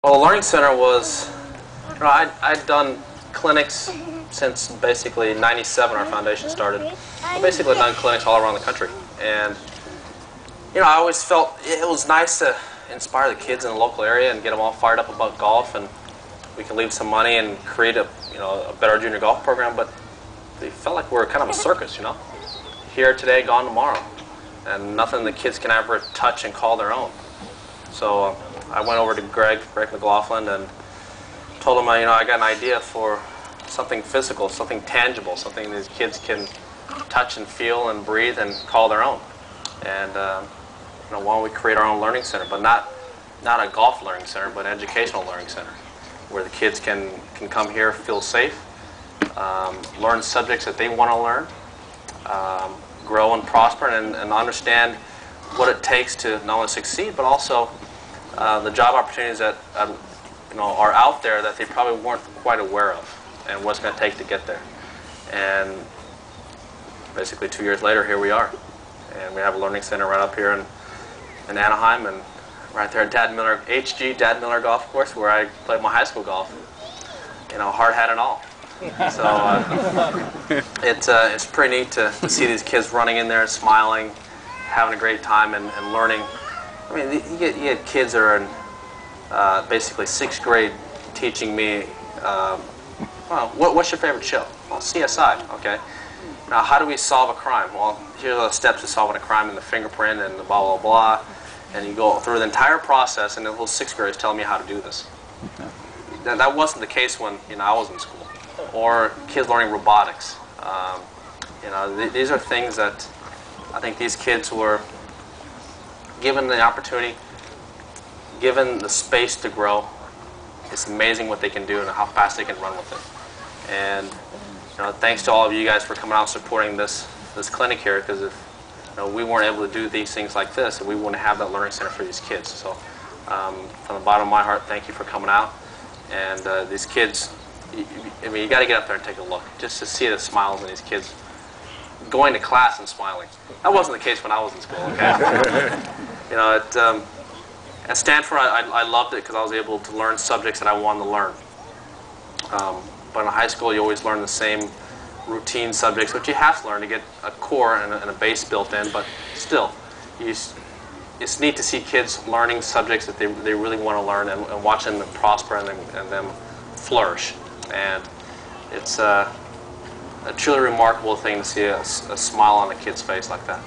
Well, the Learning Center was, I'd done clinics since basically '97 our foundation started. Basically done clinics all around the country. And, I always felt it was nice to inspire the kids in the local area and get them all fired up about golf, and we can leave some money and create a better junior golf program, but they felt like we were kind of a circus, Here today, gone tomorrow. And nothing the kids can ever touch and call their own. So I went over to Greg McLaughlin, and told him, I got an idea for something physical, something tangible, something these kids can touch and feel and breathe and call their own. And why don't we create our own learning center, but not a golf learning center, but an educational learning center, where the kids can come here, feel safe, learn subjects that they want to learn, grow and prosper, and understand what it takes to not only succeed, but also the job opportunities that are out there that they probably weren't quite aware of, and what's going to take to get there. And basically 2 years later, here we are, and we have a learning center right up here in Anaheim, and right there at Dad Miller Golf Course, where I played my high school golf. Hard hat and all. So it's pretty neat to see these kids running in there, smiling, having a great time, and learning. I mean, you get kids that are in basically 6th grade teaching me, what's your favorite show? Well, CSI, okay. Now, how do we solve a crime? Well, here are the steps to solving a crime, and the fingerprint, and the blah, blah, blah. And you go through the entire process, and the little 6th graders telling me how to do this. That wasn't the case when I was in school. Or kids learning robotics. These are things that I think these kids were given the opportunity, given the space to grow. It's amazing what they can do and how fast they can run with it. And thanks to all of you guys for coming out and supporting this clinic here, because if we weren't able to do these things like this, we wouldn't have that learning center for these kids. So from the bottom of my heart, thank you for coming out. And these kids, you got to get up there and take a look, just to see the smiles in these kids going to class and smiling. That wasn't the case when I was in school, okay? At Stanford, I loved it because I was able to learn subjects that I wanted to learn. But in high school, you always learn the same routine subjects, which you have to learn to get a core and a base built in, but still, it's neat to see kids learning subjects that they really want to learn, and watching them prosper and them flourish. And it's a truly remarkable thing to see a smile on a kid's face like that.